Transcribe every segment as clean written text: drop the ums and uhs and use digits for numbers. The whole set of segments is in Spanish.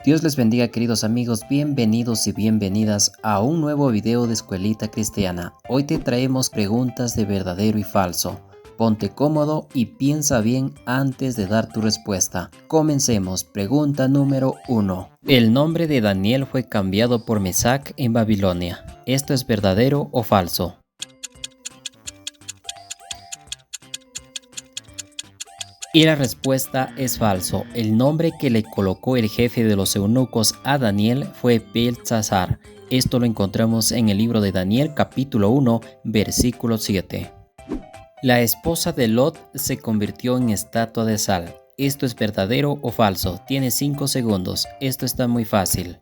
Dios les bendiga, queridos amigos, bienvenidos y bienvenidas a un nuevo video de Escuelita Cristiana. Hoy te traemos preguntas de verdadero y falso. Ponte cómodo y piensa bien antes de dar tu respuesta. Comencemos. Pregunta número 1. El nombre de Daniel fue cambiado por Mesac en Babilonia. ¿Esto es verdadero o falso? Y la respuesta es falso. El nombre que le colocó el jefe de los eunucos a Daniel fue Beltsasar. Esto lo encontramos en el libro de Daniel capítulo 1, versículo 7. La esposa de Lot se convirtió en estatua de sal. ¿Esto es verdadero o falso? Tiene 5 segundos. Esto está muy fácil.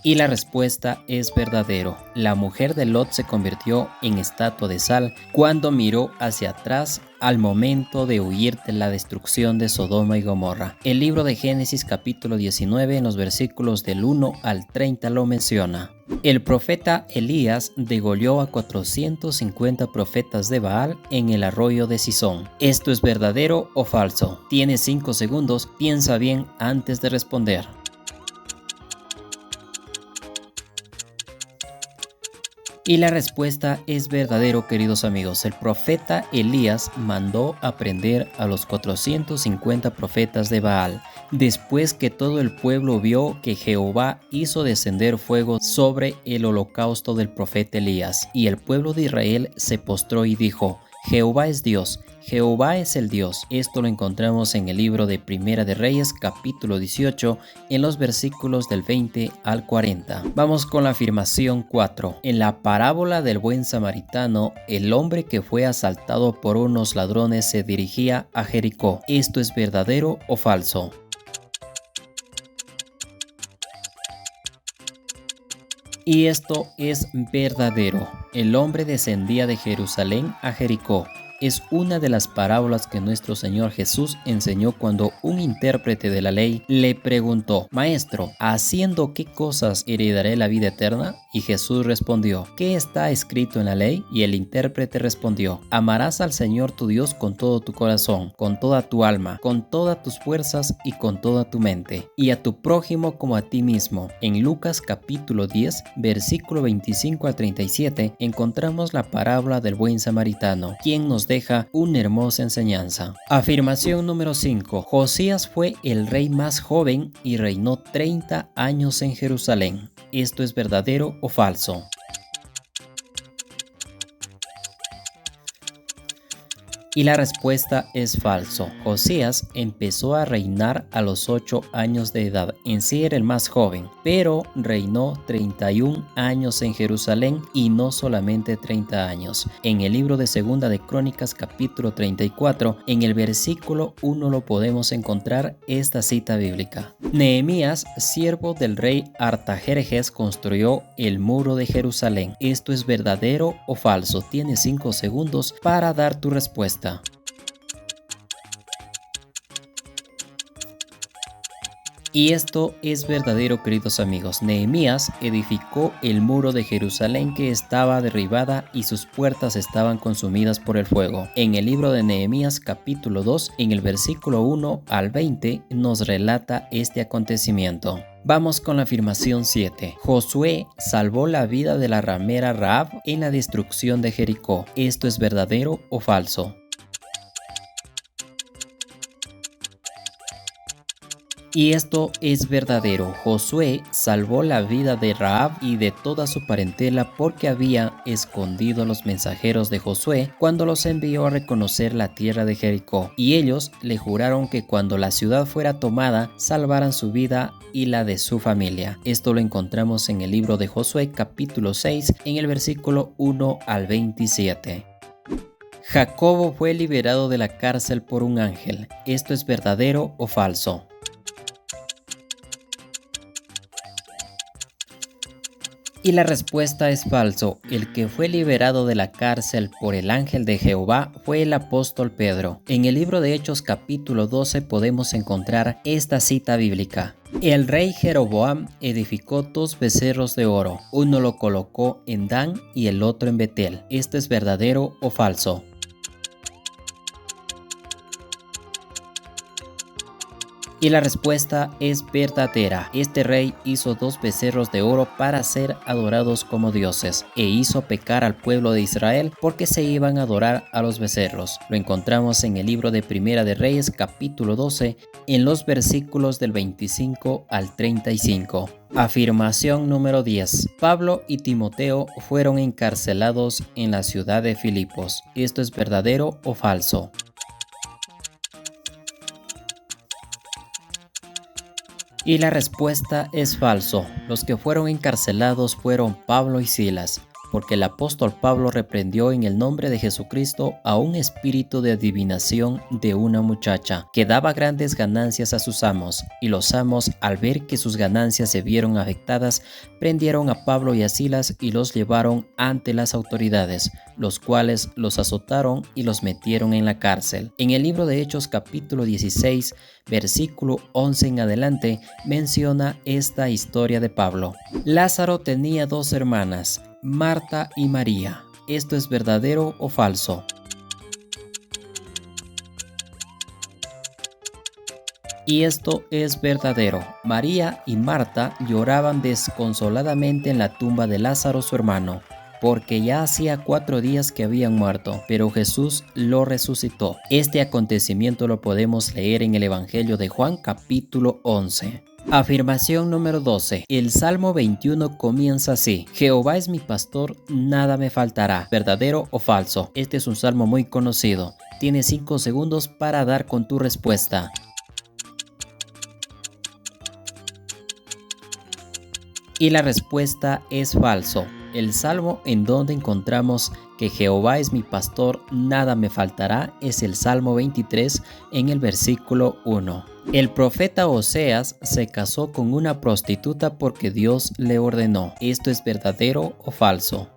Y la respuesta es verdadero. La mujer de Lot se convirtió en estatua de sal cuando miró hacia atrás al momento de huir de la destrucción de Sodoma y Gomorra. El libro de Génesis capítulo 19 en los versículos del 1 al 30 lo menciona. El profeta Elías degolló a 450 profetas de Baal en el arroyo de Sison. ¿Esto es verdadero o falso? Tienes 5 segundos, piensa bien antes de responder. Y la respuesta es verdadero, queridos amigos. El profeta Elías mandó a prender a los 450 profetas de Baal, después que todo el pueblo vio que Jehová hizo descender fuego sobre el holocausto del profeta Elías. Y el pueblo de Israel se postró y dijo: Jehová es Dios, Jehová es el Dios. Esto lo encontramos en el libro de Primera de Reyes, capítulo 18, en los versículos del 20 al 40. Vamos con la afirmación 4. En la parábola del buen samaritano, el hombre que fue asaltado por unos ladrones se dirigía a Jericó. ¿Esto es verdadero o falso? Y esto es verdadero. El hombre descendía de Jerusalén a Jericó. Es una de las parábolas que nuestro Señor Jesús enseñó cuando un intérprete de la ley le preguntó: Maestro, ¿haciendo qué cosas heredaré la vida eterna? Y Jesús respondió: ¿Qué está escrito en la ley? Y el intérprete respondió: Amarás al Señor tu Dios con todo tu corazón, con toda tu alma, con todas tus fuerzas y con toda tu mente, y a tu prójimo como a ti mismo. En Lucas capítulo 10, versículo 25 al 37, encontramos la parábola del buen samaritano, quien nos deja una hermosa enseñanza. Afirmación número 5. Josías fue el rey más joven y reinó 30 años en Jerusalén. ¿Esto es verdadero o falso? Y la respuesta es falso. Josías empezó a reinar a los 8 años de edad. En sí era el más joven, pero reinó 31 años en Jerusalén y no solamente 30 años. En el libro de Segunda de Crónicas capítulo 34, en el versículo 1 lo podemos encontrar esta cita bíblica. Nehemías, siervo del rey Artajerjes, construyó el muro de Jerusalén. ¿Esto es verdadero o falso? Tienes 5 segundos para dar tu respuesta. Y esto es verdadero, queridos amigos. Nehemías edificó el muro de Jerusalén que estaba derribada y sus puertas estaban consumidas por el fuego. En el libro de Nehemías capítulo 2, en el versículo 1 al 20, nos relata este acontecimiento. Vamos con la afirmación 7. Josué salvó la vida de la ramera Rahab en la destrucción de Jericó. ¿Esto es verdadero o falso? Y esto es verdadero. Josué salvó la vida de Rahab y de toda su parentela porque había escondido a los mensajeros de Josué cuando los envió a reconocer la tierra de Jericó. Y ellos le juraron que cuando la ciudad fuera tomada, salvaran su vida y la de su familia. Esto lo encontramos en el libro de Josué capítulo 6 en el versículo 1 al 27. Jacobo fue liberado de la cárcel por un ángel. ¿Esto es verdadero o falso? Y la respuesta es falso. El que fue liberado de la cárcel por el ángel de Jehová fue el apóstol Pedro. En el libro de Hechos capítulo 12 podemos encontrar esta cita bíblica. El rey Jeroboam edificó 2 becerros de oro. Uno lo colocó en Dan y el otro en Betel. ¿Esto es verdadero o falso? Y la respuesta es verdadera. Este rey hizo 2 becerros de oro para ser adorados como dioses, e hizo pecar al pueblo de Israel porque se iban a adorar a los becerros. Lo encontramos en el libro de Primera de Reyes, capítulo 12, en los versículos del 25 al 35. Afirmación número 10. Pablo y Timoteo fueron encarcelados en la ciudad de Filipos. ¿Esto es verdadero o falso? Y la respuesta es falso. Los que fueron encarcelados fueron Pablo y Silas, porque el apóstol Pablo reprendió en el nombre de Jesucristo a un espíritu de adivinación de una muchacha, que daba grandes ganancias a sus amos, y los amos, al ver que sus ganancias se vieron afectadas, prendieron a Pablo y a Silas y los llevaron ante las autoridades, los cuales los azotaron y los metieron en la cárcel. En el libro de Hechos capítulo 16, versículo 11 en adelante, menciona esta historia de Pablo. Lázaro tenía 2 hermanas, Marta y María. ¿Esto es verdadero o falso? Y esto es verdadero. María y Marta lloraban desconsoladamente en la tumba de Lázaro su hermano, porque ya hacía 4 días que habían muerto, pero Jesús lo resucitó. Este acontecimiento lo podemos leer en el Evangelio de Juan capítulo 11. Afirmación número 12. El Salmo 21 comienza así: Jehová es mi pastor, nada me faltará. ¿Verdadero o falso? Este es un salmo muy conocido. Tienes 5 segundos para dar con tu respuesta. Y la respuesta es falso. El salmo en donde encontramos que Jehová es mi pastor, nada me faltará, es el Salmo 23 en el versículo 1. El profeta Oseas se casó con una prostituta porque Dios le ordenó. ¿Esto es verdadero o falso?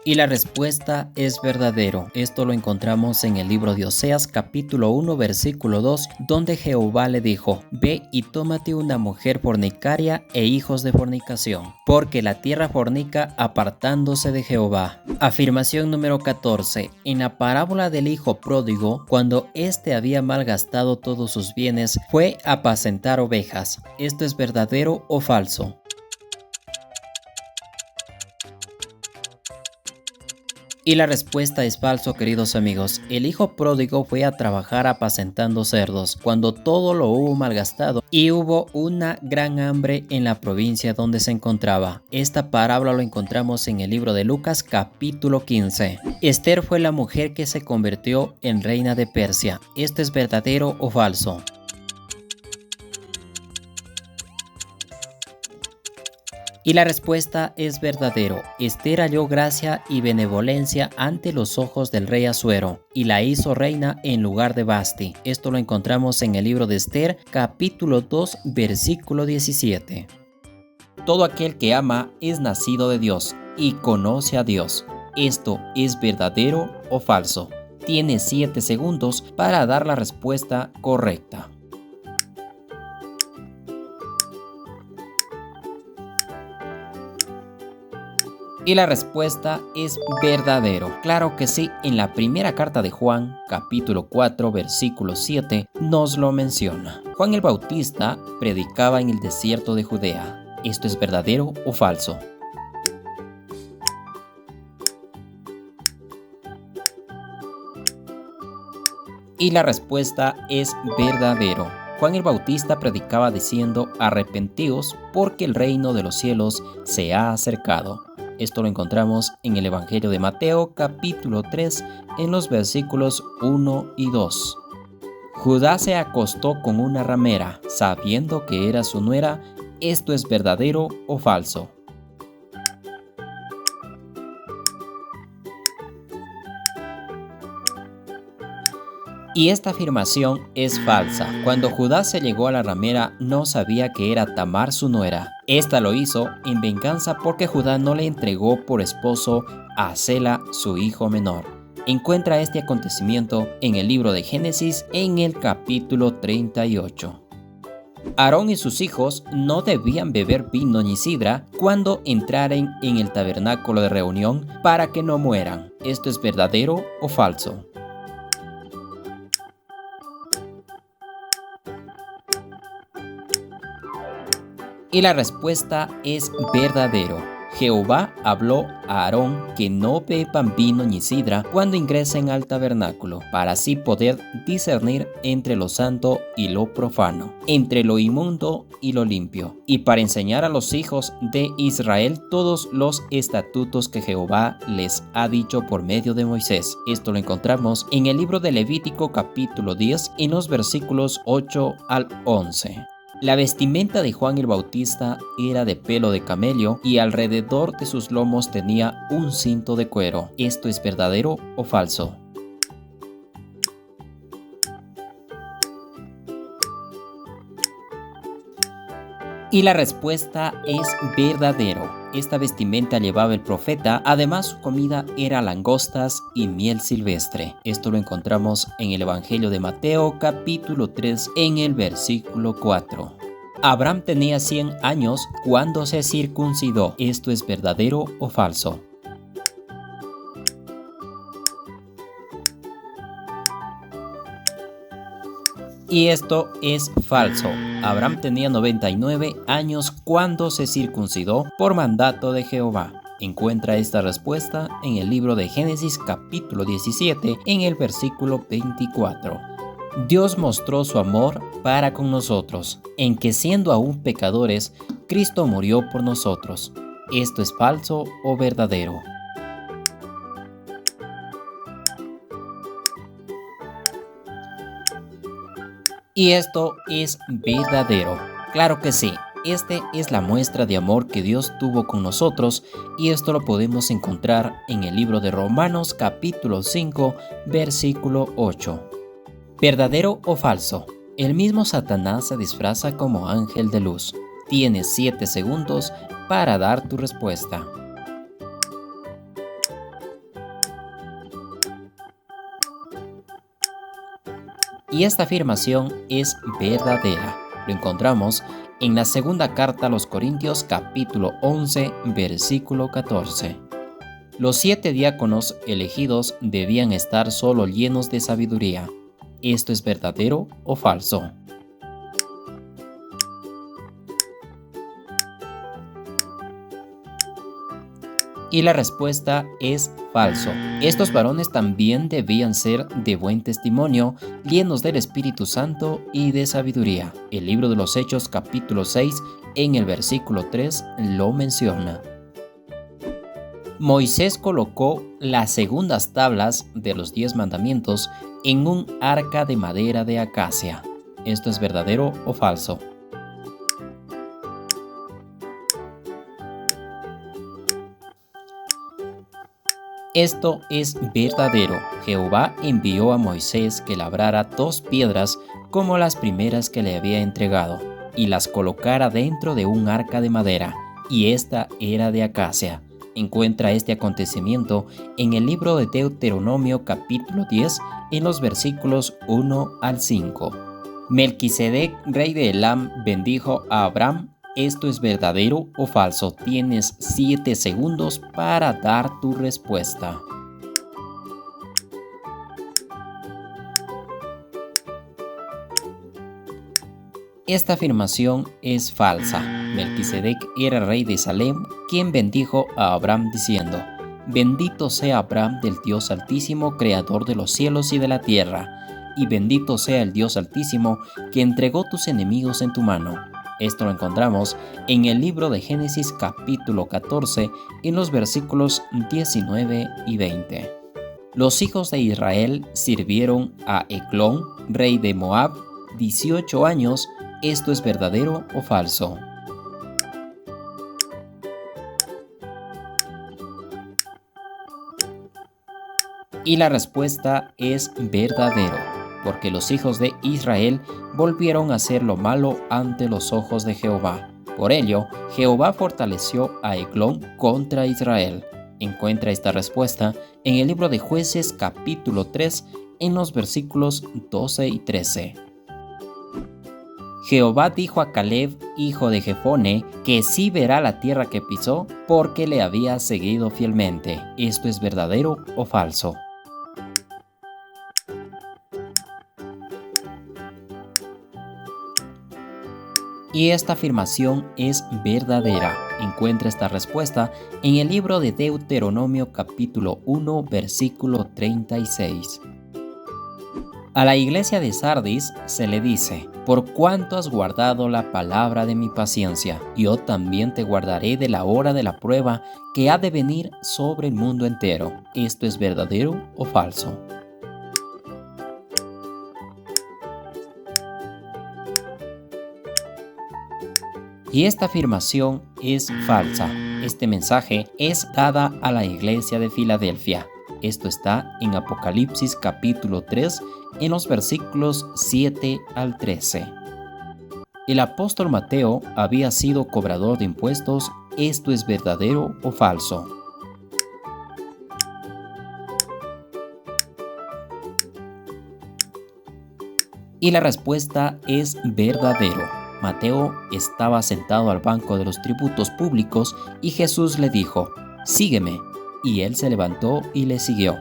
Y la respuesta es verdadero. Esto lo encontramos en el libro de Oseas capítulo 1 versículo 2, donde Jehová le dijo: Ve y tómate una mujer fornicaria e hijos de fornicación, porque la tierra fornica apartándose de Jehová. Afirmación número 14. En la parábola del hijo pródigo, cuando éste había malgastado todos sus bienes, fue a apacentar ovejas. ¿Esto es verdadero o falso? Y la respuesta es falso, queridos amigos. El hijo pródigo fue a trabajar apacentando cerdos, cuando todo lo hubo malgastado y hubo una gran hambre en la provincia donde se encontraba. Esta parábola lo encontramos en el libro de Lucas capítulo 15. Esther fue la mujer que se convirtió en reina de Persia. ¿Esto es verdadero o falso? Y la respuesta es verdadero. Esther halló gracia y benevolencia ante los ojos del rey Asuero y la hizo reina en lugar de Basti. Esto lo encontramos en el libro de Esther, capítulo 2, versículo 17. Todo aquel que ama es nacido de Dios y conoce a Dios. ¿Esto es verdadero o falso? Tienes 7 segundos para dar la respuesta correcta. Y la respuesta es verdadero. Claro que sí, en la primera carta de Juan, capítulo 4, versículo 7, nos lo menciona. Juan el Bautista predicaba en el desierto de Judea. ¿Esto es verdadero o falso? Y la respuesta es verdadero. Juan el Bautista predicaba diciendo: arrepentíos, porque el reino de los cielos se ha acercado. Esto lo encontramos en el Evangelio de Mateo, capítulo 3, en los versículos 1 y 2. Judá se acostó con una ramera, sabiendo que era su nuera. ¿Esto es verdadero o falso? Y esta afirmación es falsa. Cuando Judá se llegó a la ramera, no sabía que era Tamar su nuera. Esta lo hizo en venganza porque Judá no le entregó por esposo a Sela, su hijo menor. Encuentra este acontecimiento en el libro de Génesis en el capítulo 38. Aarón y sus hijos no debían beber vino ni sidra cuando entraren en el tabernáculo de reunión para que no mueran. ¿Esto es verdadero o falso? Y la respuesta es verdadero. Jehová habló a Aarón que no beban vino ni sidra cuando ingresen al tabernáculo, para así poder discernir entre lo santo y lo profano, entre lo inmundo y lo limpio, y para enseñar a los hijos de Israel todos los estatutos que Jehová les ha dicho por medio de Moisés. Esto lo encontramos en el libro de Levítico capítulo 10, en los versículos 8 al 11. La vestimenta de Juan el Bautista era de pelo de camello y alrededor de sus lomos tenía un cinto de cuero. ¿Esto es verdadero o falso? Y la respuesta es verdadero. Esta vestimenta llevaba el profeta, además su comida era langostas y miel silvestre. Esto lo encontramos en el Evangelio de Mateo capítulo 3 en el versículo 4. Abraham tenía 100 años cuando se circuncidó. ¿Esto es verdadero o falso? Y esto es falso. Abraham tenía 99 años cuando se circuncidó por mandato de Jehová. Encuentra esta respuesta en el libro de Génesis capítulo 17 en el versículo 24. Dios mostró su amor para con nosotros, en que siendo aún pecadores, Cristo murió por nosotros. ¿Esto es falso o verdadero? Y esto es verdadero. Claro que sí. Esta es la muestra de amor que Dios tuvo con nosotros y esto lo podemos encontrar en el libro de Romanos capítulo 5 versículo 8. ¿Verdadero o falso? El mismo Satanás se disfraza como ángel de luz. Tienes 7 segundos para dar tu respuesta. Y esta afirmación es verdadera. Lo encontramos en la segunda carta a los Corintios capítulo 11 versículo 14. Los 7 diáconos elegidos debían estar solo llenos de sabiduría. ¿Esto es verdadero o falso? Y la respuesta es falso. Estos varones también debían ser de buen testimonio, llenos del Espíritu Santo y de sabiduría. El libro de los Hechos capítulo 6 en el versículo 3 lo menciona. Moisés colocó las segundas tablas de los 10 mandamientos en un arca de madera de acacia. ¿Esto es verdadero o falso? Esto es verdadero. Jehová envió a Moisés que labrara 2 piedras como las primeras que le había entregado, y las colocara dentro de un arca de madera, y esta era de acacia. Encuentra este acontecimiento en el libro de Deuteronomio capítulo 10 en los versículos 1 al 5. Melquisedec, rey de Elam, bendijo a Abraham. ¿Esto es verdadero o falso? Tienes 7 segundos para dar tu respuesta. Esta afirmación es falsa. Melquisedec era rey de Salem, quien bendijo a Abraham diciendo: Bendito sea Abraham del Dios Altísimo, creador de los cielos y de la tierra, y bendito sea el Dios Altísimo, que entregó tus enemigos en tu mano. Esto lo encontramos en el libro de Génesis capítulo 14, en los versículos 19 y 20. Los hijos de Israel sirvieron a Eglón, rey de Moab, 18 años. ¿Esto es verdadero o falso? Y la respuesta es verdadero, porque los hijos de Israel volvieron a hacer lo malo ante los ojos de Jehová. Por ello, Jehová fortaleció a Eglón contra Israel. Encuentra esta respuesta en el libro de Jueces capítulo 3 en los versículos 12 y 13. Jehová dijo a Caleb, hijo de Jefone, que sí verá la tierra que pisó, porque le había seguido fielmente. ¿Esto es verdadero o falso? Y esta afirmación es verdadera. Encuentra esta respuesta en el libro de Deuteronomio capítulo 1 versículo 36. A la iglesia de Sardis se le dice: por cuanto has guardado la palabra de mi paciencia, yo también te guardaré de la hora de la prueba que ha de venir sobre el mundo entero. ¿Esto es verdadero o falso? Y esta afirmación es falsa. Este mensaje es dada a la iglesia de Filadelfia. Esto está en Apocalipsis capítulo 3, en los versículos 7 al 13. El apóstol Mateo había sido cobrador de impuestos. ¿Esto es verdadero o falso? Y la respuesta es verdadero. Mateo estaba sentado al banco de los tributos públicos y Jesús le dijo: sígueme. Y él se levantó y le siguió.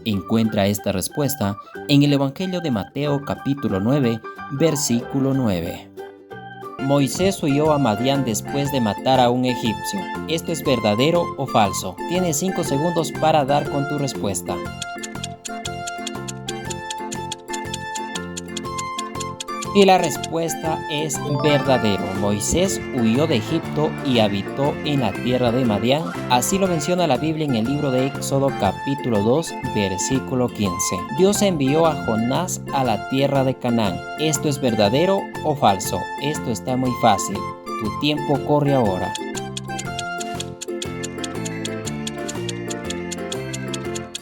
Encuentra esta respuesta en el Evangelio de Mateo capítulo 9, versículo 9. Moisés huyó a Madián después de matar a un egipcio. ¿Esto es verdadero o falso? Tienes 5 segundos para dar con tu respuesta. Y la respuesta es verdadero. Moisés huyó de Egipto y habitó en la tierra de Madián. Así lo menciona la Biblia en el libro de Éxodo capítulo 2, versículo 15. Dios envió a Jonás a la tierra de Canaán. ¿Esto es verdadero o falso? Esto está muy fácil. Tu tiempo corre ahora.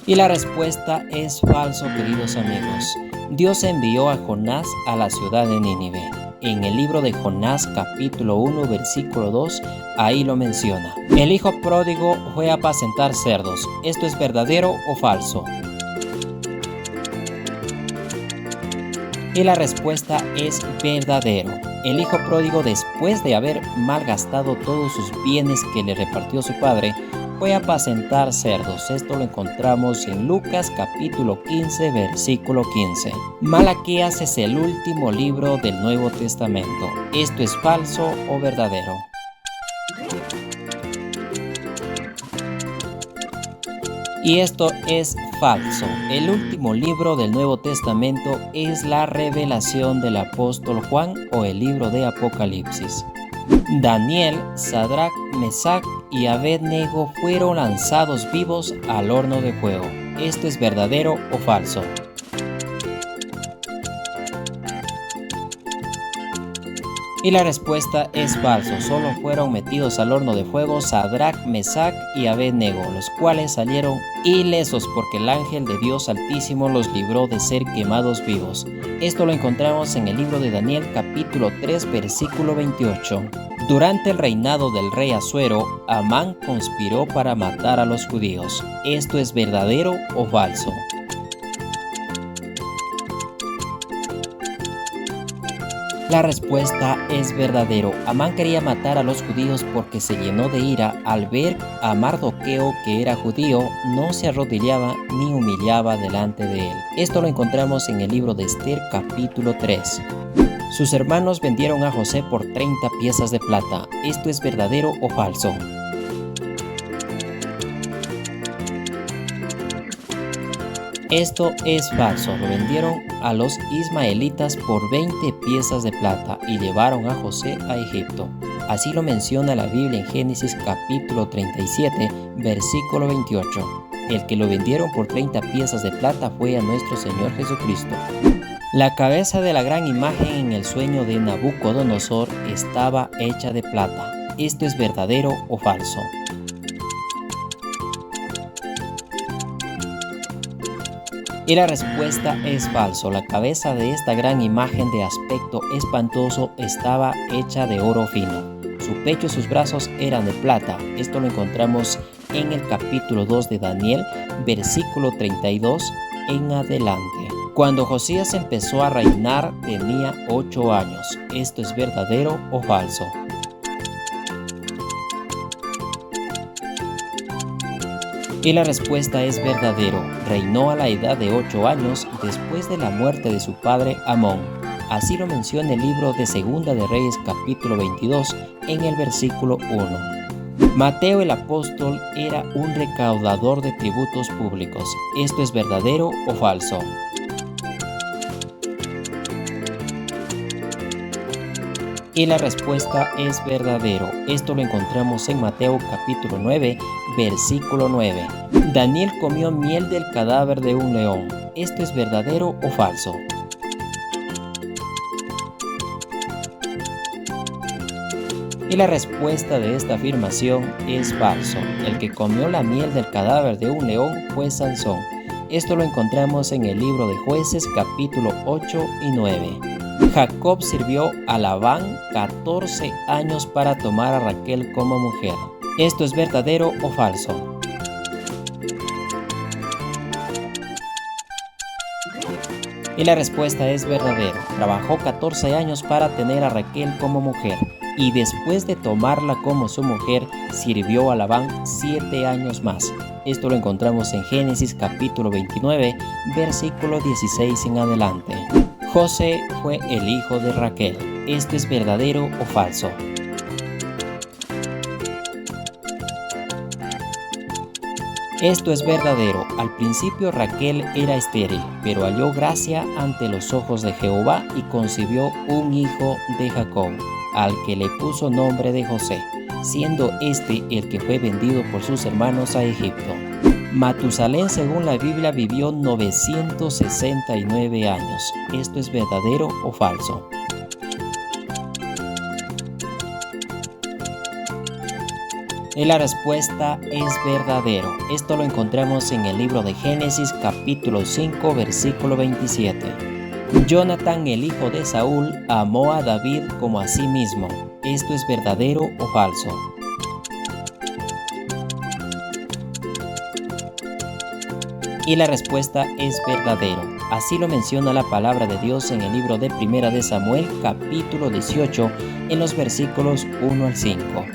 Y la respuesta es falso, queridos amigos. Dios envió a Jonás a la ciudad de Nínive. En el libro de Jonás capítulo 1 versículo 2, ahí lo menciona. El hijo pródigo fue a apacentar cerdos. ¿Esto es verdadero o falso? Y la respuesta es verdadero. El hijo pródigo, después de haber malgastado todos sus bienes que le repartió su padre, fue a apacentar cerdos. Esto lo encontramos en Lucas capítulo 15, versículo 15. Malaquías es el último libro del Nuevo Testamento. ¿Esto es falso o verdadero? Y esto es falso. El último libro del Nuevo Testamento es la revelación del apóstol Juan o el libro de Apocalipsis. Daniel, Sadrach, Mesach y Abednego fueron lanzados vivos al horno de fuego. ¿Esto es verdadero o falso? Y la respuesta es falso. Solo fueron metidos al horno de fuego Sadrach, Mesach y Abednego, los cuales salieron ilesos porque el ángel de Dios Altísimo los libró de ser quemados vivos. Esto lo encontramos en el libro de Daniel capítulo 3 versículo 28. Durante el reinado del rey Asuero, Amán conspiró para matar a los judíos. ¿Esto es verdadero o falso? La respuesta es verdadero. Amán quería matar a los judíos porque se llenó de ira al ver a Mardoqueo, que era judío, no se arrodillaba ni humillaba delante de él. Esto lo encontramos en el libro de Esther capítulo 3. Sus hermanos vendieron a José por 30 piezas de plata. ¿Esto es verdadero o falso? Esto es falso. Lo vendieron a los ismaelitas por 20 piezas de plata y llevaron a José a Egipto. Así lo menciona la Biblia en Génesis capítulo 37, versículo 28. El que lo vendieron por 30 piezas de plata fue a nuestro Señor Jesucristo. La cabeza de la gran imagen en el sueño de Nabucodonosor estaba hecha de plata. ¿Esto es verdadero o falso? Y la respuesta es falso. La cabeza de esta gran imagen de aspecto espantoso estaba hecha de oro fino. Su pecho y sus brazos eran de plata. Esto lo encontramos en el capítulo 2 de Daniel, versículo 32 en adelante. Cuando Josías empezó a reinar tenía 8 años. ¿Esto es verdadero o falso? Y la respuesta es verdadero. Reinó a la edad de 8 años después de la muerte de su padre Amón. Así lo menciona el libro de Segunda de Reyes capítulo 22 en el versículo 1. Mateo el apóstol era un recaudador de tributos públicos. ¿Esto es verdadero o falso? Y la respuesta es verdadero. Esto lo encontramos en Mateo capítulo 9, versículo 9. Daniel comió miel del cadáver de un león. ¿Esto es verdadero o falso? Y la respuesta de esta afirmación es falso. El que comió la miel del cadáver de un león fue Sansón. Esto lo encontramos en el libro de Jueces capítulo 8 y 9. Jacob sirvió a Labán 14 años para tomar a Raquel como mujer. ¿Esto es verdadero o falso? Y la respuesta es verdadero. Trabajó 14 años para tener a Raquel como mujer y después de tomarla como su mujer, sirvió a Labán 7 años más. Esto lo encontramos en Génesis capítulo 29, versículo 16 en adelante. José fue el hijo de Raquel. ¿Esto es verdadero o falso? Esto es verdadero. Al principio Raquel era estéril, pero halló gracia ante los ojos de Jehová y concibió un hijo de Jacob, al que le puso nombre de José, siendo este el que fue vendido por sus hermanos a Egipto. Matusalén, según la Biblia, vivió 969 años. ¿Esto es verdadero o falso? Y la respuesta es verdadero. Esto lo encontramos en el libro de Génesis capítulo 5 versículo 27. Jonatán, el hijo de Saúl, amó a David como a sí mismo. ¿Esto es verdadero o falso? Y la respuesta es verdadero. Así lo menciona la palabra de Dios en el libro de Primera de Samuel capítulo 18 en los versículos 1 al 5.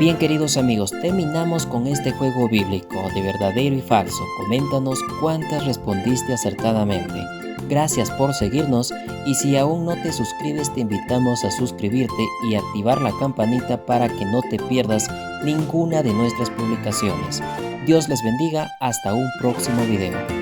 Bien, queridos amigos, terminamos con este juego bíblico de verdadero y falso. Coméntanos cuántas respondiste acertadamente. Gracias por seguirnos y si aún no te suscribes te invitamos a suscribirte y activar la campanita para que no te pierdas ninguna de nuestras publicaciones. Dios les bendiga, hasta un próximo video.